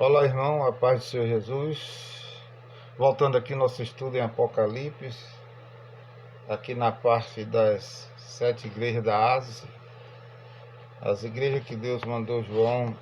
Olá, irmão, a paz do Senhor Jesus. Voltando aqui nosso estudo em Apocalipse, aqui na parte das 7 igrejas da Ásia, as igrejas que Deus mandou João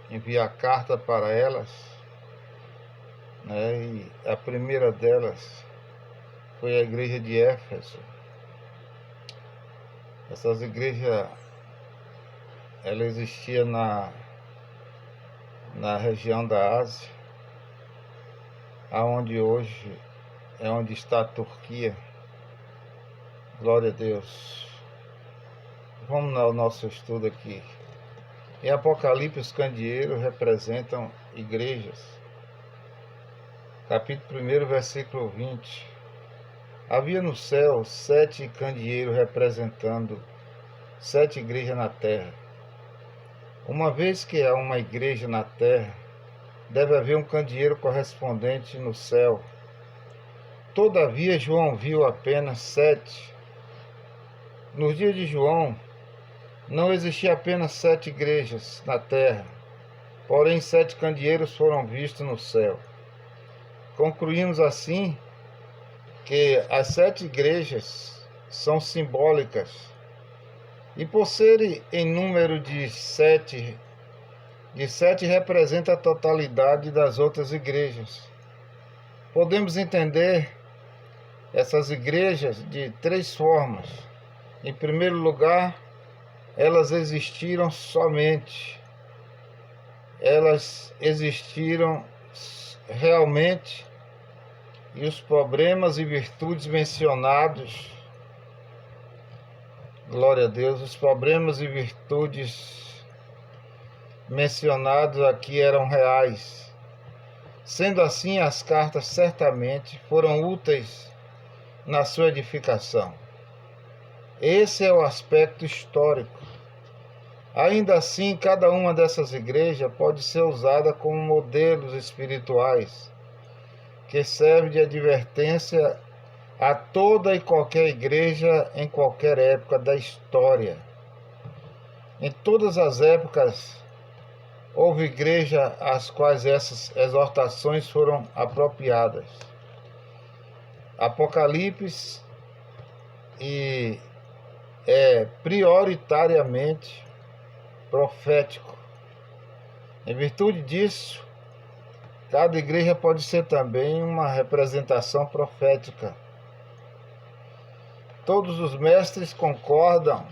enviar carta para elas, né? E a primeira delas foi a igreja de Éfeso. Essas igrejas, ela existia na região da Ásia, aonde hoje é onde está a Turquia. Glória a Deus. Vamos ao nosso estudo aqui. Em Apocalipse, os candeeiros representam igrejas. Capítulo 1, versículo 20. Havia no céu 7 candeeiros representando 7 igrejas na terra. Uma vez que há uma igreja na terra, deve haver um candeeiro correspondente no céu. Todavia, João viu apenas 7. Nos dias de João, não existia apenas 7 igrejas na terra, porém 7 candeeiros foram vistos no céu. Concluímos assim que as 7 igrejas são simbólicas, e por serem em número de 7 representa a totalidade das outras igrejas. Podemos entender essas igrejas de 3 formas. Em primeiro lugar, elas existiram somente. Elas existiram realmente, e os problemas e virtudes mencionados, glória a Deus, os problemas e virtudes mencionados aqui eram reais. Sendo assim, as cartas certamente foram úteis na sua edificação. Esse é o aspecto histórico. Ainda assim, cada uma dessas igrejas pode ser usada como modelos espirituais, que servem de advertência a toda e qualquer igreja em qualquer época da história. Em todas as épocas, houve igrejas às quais essas exortações foram apropriadas. Apocalipse é prioritariamente profético. Em virtude disso, cada igreja pode ser também uma representação profética. Todos os mestres concordam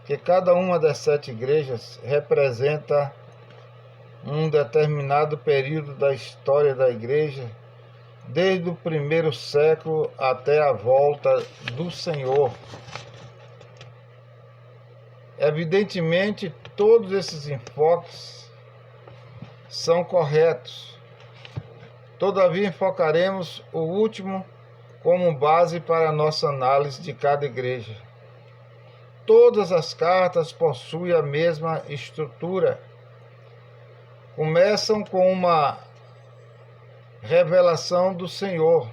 que cada uma das 7 igrejas representa um determinado período da história da igreja, desde o 1º século até a volta do Senhor. Evidentemente, todos esses enfoques são corretos. Todavia, enfocaremos o último como base para a nossa análise de cada igreja. Todas as cartas possuem a mesma estrutura. Começam com uma revelação do Senhor.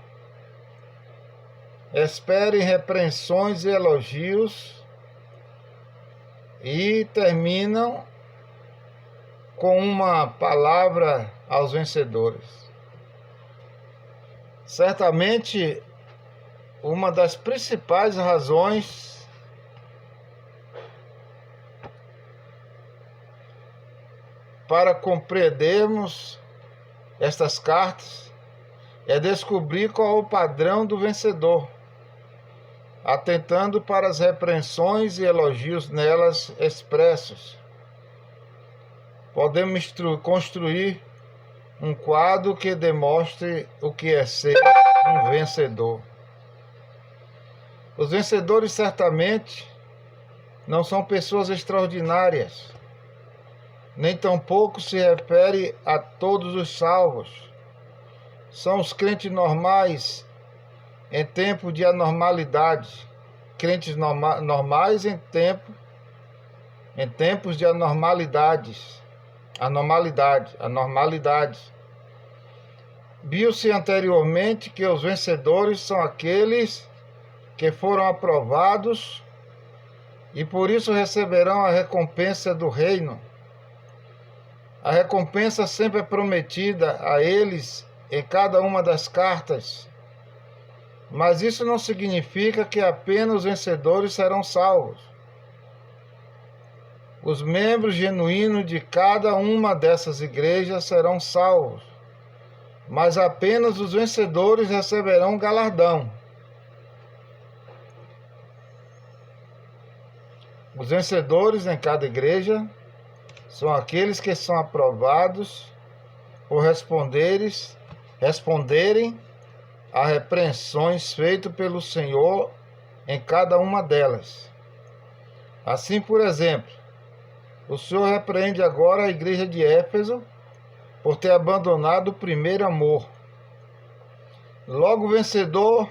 Esperem repreensões e elogios, e terminam com uma palavra aos vencedores. Certamente, uma das principais razões para compreendermos estas cartas é descobrir qual é o padrão do vencedor, atentando para as repreensões e elogios nelas expressos. Podemos construir um quadro que demonstre o que é ser um vencedor. Os vencedores certamente não são pessoas extraordinárias, nem tampouco se refere a todos os salvos. São os crentes normais em tempo de anormalidade, crentes normais em tempos de anormalidade. Viu-se anteriormente que os vencedores são aqueles que foram aprovados e por isso receberão a recompensa do reino. A recompensa sempre é prometida a eles em cada uma das cartas, mas isso não significa que apenas os vencedores serão salvos. Os membros genuínos de cada uma dessas igrejas serão salvos, mas apenas os vencedores receberão galardão. Os vencedores em cada igreja são aqueles que são aprovados por responderem a repreensões feitas pelo Senhor em cada uma delas. Assim, por exemplo, o Senhor repreende agora a igreja de Éfeso por ter abandonado o primeiro amor. Logo, o vencedor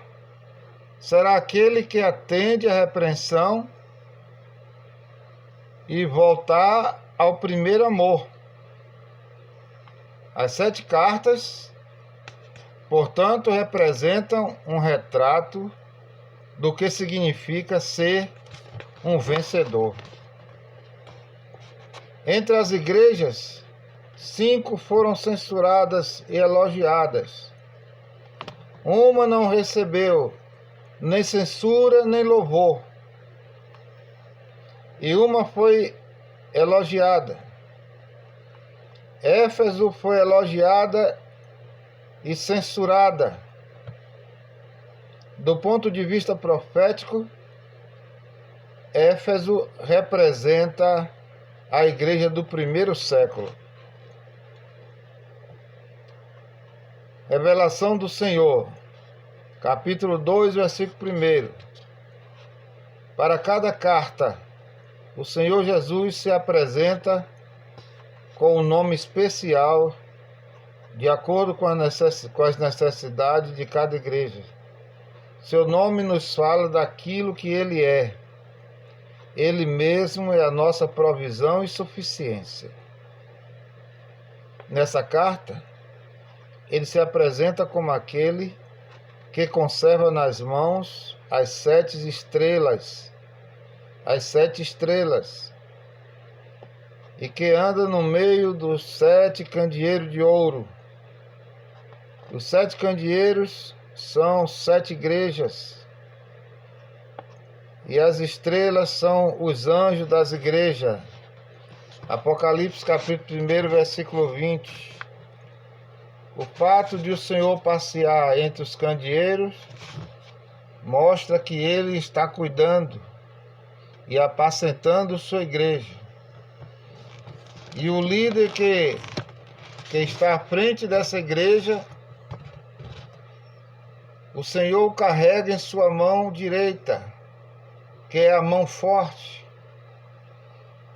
será aquele que atende à repreensão e voltar ao primeiro amor. As 7 cartas, portanto, representam um retrato do que significa ser um vencedor. Entre as igrejas, 5 foram censuradas e elogiadas. Uma não recebeu nem censura nem louvor, e uma foi elogiada. Éfeso foi elogiada e censurada. Do ponto de vista profético, Éfeso representa a igreja do primeiro século. Revelação do Senhor, capítulo 2, versículo 1. Para cada carta, o Senhor Jesus se apresenta com um nome especial, de acordo com as necessidades de cada igreja. Seu nome nos fala daquilo que Ele é. Ele mesmo é a nossa provisão e suficiência. Nessa carta, Ele se apresenta como aquele que conserva nas mãos as 7 estrelas, e que anda no meio dos 7 candeeiros de ouro. Os 7 candeeiros são 7 igrejas, e as estrelas são os anjos das igrejas. Apocalipse capítulo 1, versículo 20. O fato de o Senhor passear entre os candeeiros mostra que Ele está cuidando e apacentando sua igreja. E o líder que está à frente dessa igreja, o Senhor o carrega em sua mão direita, que é a mão forte.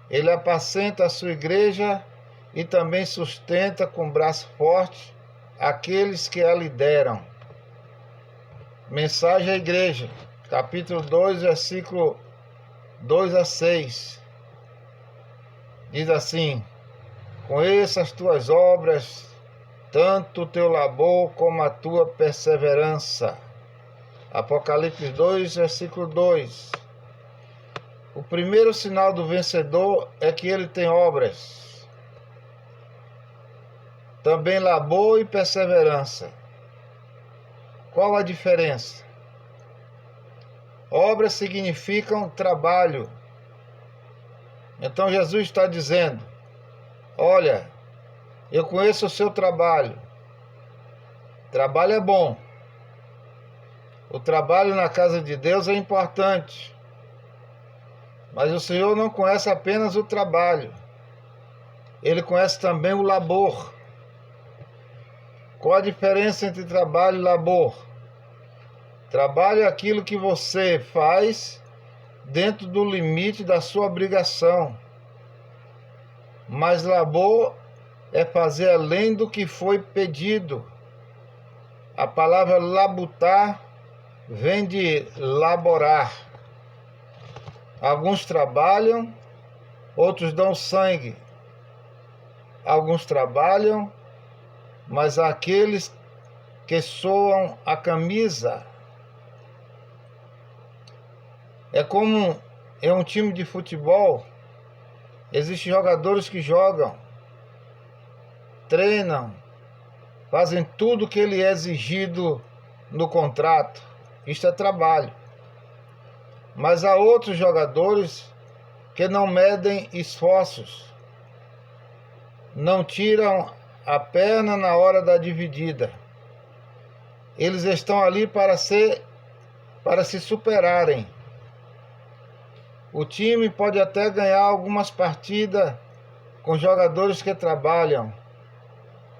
Ele apacenta a sua igreja e também sustenta com braço forte aqueles que a lideram. Mensagem à igreja, capítulo 2, versículo 2 a 6. Diz assim: conheça as tuas obras, tanto o teu labor como a tua perseverança. Apocalipse 2, versículo 2. O primeiro sinal do vencedor é que ele tem obras. Também labor e perseverança. Qual a diferença? Obras significam trabalho. Então Jesus está dizendo: olha, eu conheço o seu trabalho. Trabalho é bom. O trabalho na casa de Deus é importante. Mas o Senhor não conhece apenas o trabalho. Ele conhece também o labor. Qual a diferença entre trabalho e labor? Trabalho é aquilo que você faz dentro do limite da sua obrigação. Mas labor é fazer além do que foi pedido. A palavra labutar vem de laborar. Alguns trabalham, outros dão sangue. Alguns trabalham, mas há aqueles que soam a camisa. É como em um time de futebol, existem jogadores que jogam, treinam, fazem tudo que lhe é exigido no contrato. Isto é trabalho. Mas há outros jogadores que não medem esforços, não tiram a perna na hora da dividida. Eles estão ali para se superarem. O time pode até ganhar algumas partidas com jogadores que trabalham,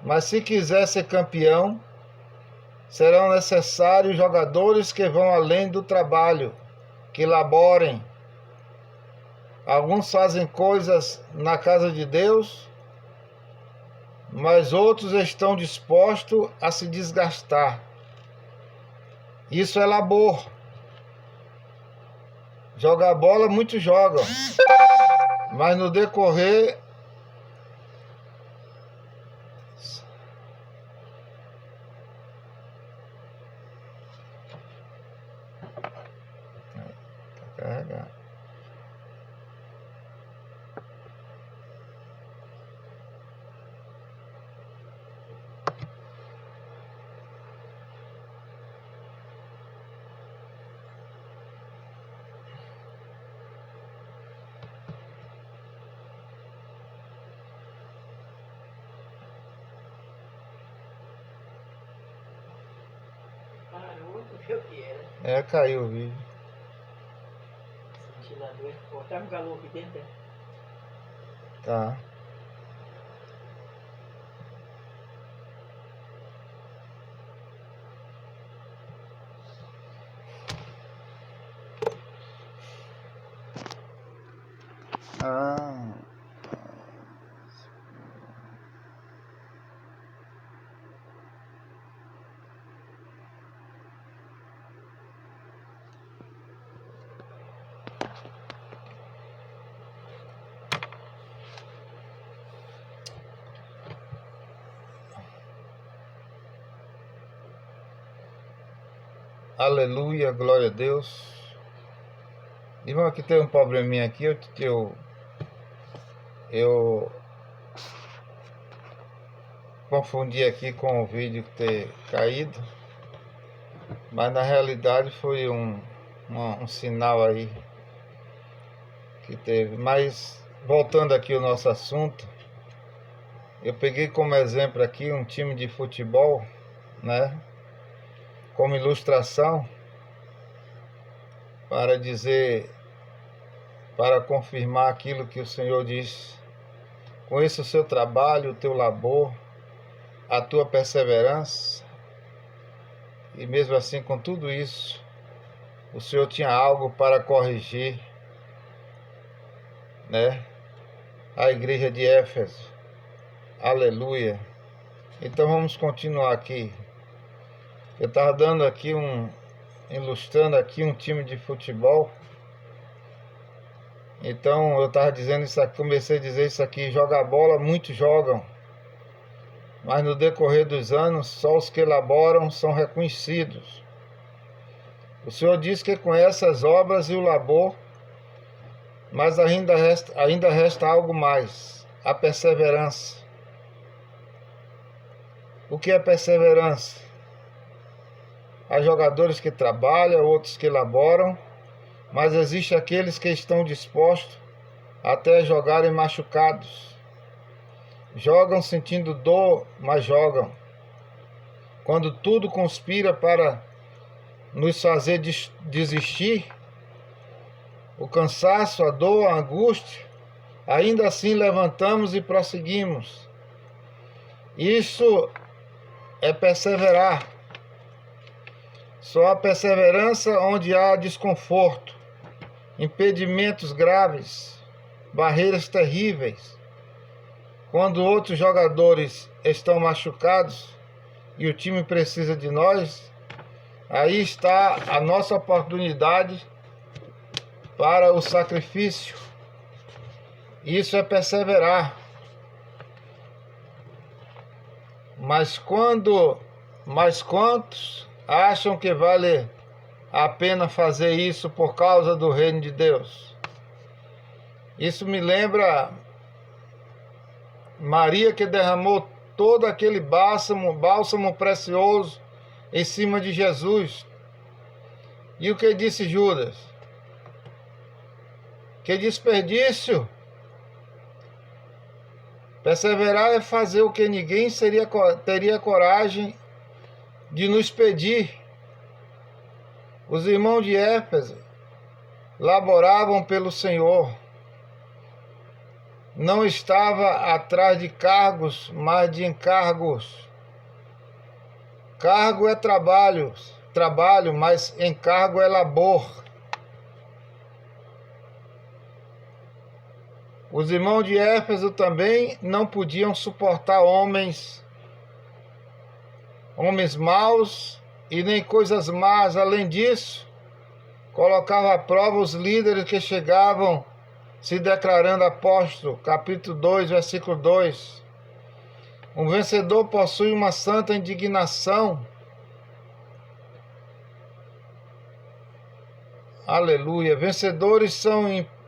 mas se quiser ser campeão, serão necessários jogadores que vão além do trabalho, que laborem. Alguns fazem coisas na casa de Deus, mas outros estão dispostos a se desgastar. Isso é labor. Jogar bola, muitos jogam, mas no decorrer carregar. Parou, tu viu o que era? Caiu o vídeo. Esse ventilador é forte. Tá com calor aqui dentro, é? Tá. Ah. Aleluia, glória a Deus. Irmão, aqui tem um probleminha aqui, eu confundi aqui com o vídeo ter caído, mas na realidade foi um sinal aí que teve. Mas voltando aqui ao nosso assunto, eu peguei como exemplo aqui um time de futebol, né, como ilustração, para dizer, para confirmar aquilo que o Senhor diz: conheça o seu trabalho, o teu labor, a tua perseverança. E mesmo assim, com tudo isso, o Senhor tinha algo para corrigir, né? A igreja de Éfeso. Aleluia. Então vamos continuar aqui. Eu estava dando aqui ilustrando aqui um time de futebol. Então eu estava dizendo isso aqui, comecei a dizer isso aqui: jogar bola, muitos jogam, mas no decorrer dos anos, só os que elaboram são reconhecidos. O Senhor diz que conhece as obras e o labor, mas ainda resta algo mais: a perseverança. O que é perseverança? Há jogadores que trabalham, outros que elaboram, mas existem aqueles que estão dispostos até jogarem machucados. Jogam sentindo dor, mas jogam. Quando tudo conspira para nos fazer desistir, o cansaço, a dor, a angústia, ainda assim levantamos e prosseguimos. Isso é perseverar. Só a perseverança onde há desconforto, impedimentos graves, barreiras terríveis. Quando outros jogadores estão machucados e o time precisa de nós, aí está a nossa oportunidade para o sacrifício. Isso é perseverar. Mas quantos acham que vale a pena fazer isso por causa do reino de Deus? Isso me lembra Maria, que derramou todo aquele bálsamo precioso em cima de Jesus. E o que disse Judas? Que desperdício! Perseverar é fazer o que ninguém teria coragem de nos pedir. Os irmãos de Éfeso laboravam pelo Senhor. Não estava atrás de cargos, mas de encargos. Cargo é trabalho, mas encargo é labor. Os irmãos de Éfeso também não podiam suportar homens maus e nem coisas más. Além disso, colocava à prova os líderes que chegavam se declarando apóstolo. Capítulo 2, versículo 2. Um vencedor possui uma santa indignação. Aleluia. Vencedores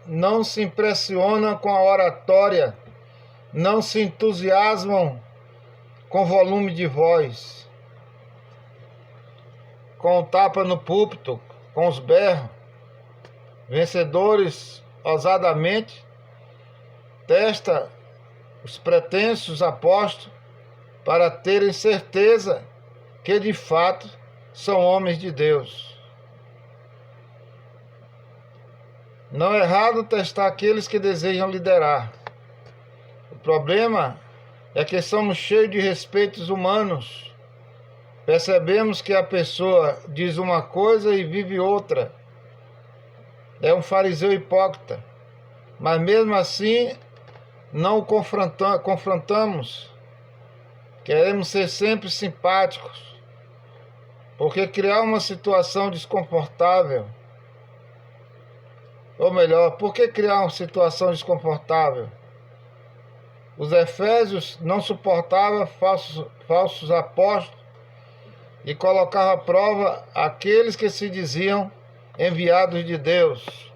não se impressionam com a oratória, não se entusiasmam com volume de voz, com o tapa no púlpito, com os berros. Vencedores ousadamente testa os pretensos apóstolos para terem certeza que de fato são homens de Deus. Não é errado testar aqueles que desejam liderar. O problema é que somos cheios de respeitos humanos. Percebemos que a pessoa diz uma coisa e vive outra. É um fariseu hipócrita. Mas mesmo assim, não o confrontamos. Queremos ser sempre simpáticos. Porque criar uma situação desconfortável, ou melhor, por que criar uma situação desconfortável? Os efésios não suportavam falsos apóstolos e colocavam à prova aqueles que se diziam enviados de Deus.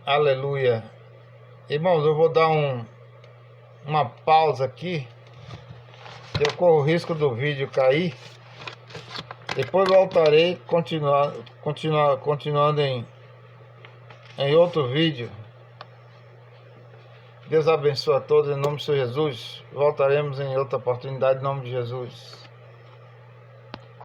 Aleluia. Irmãos, eu vou dar uma pausa aqui. Eu corro o risco do vídeo cair. Depois voltarei continuando em outro vídeo. Deus abençoe a todos em nome de Jesus. Voltaremos em outra oportunidade em nome de Jesus.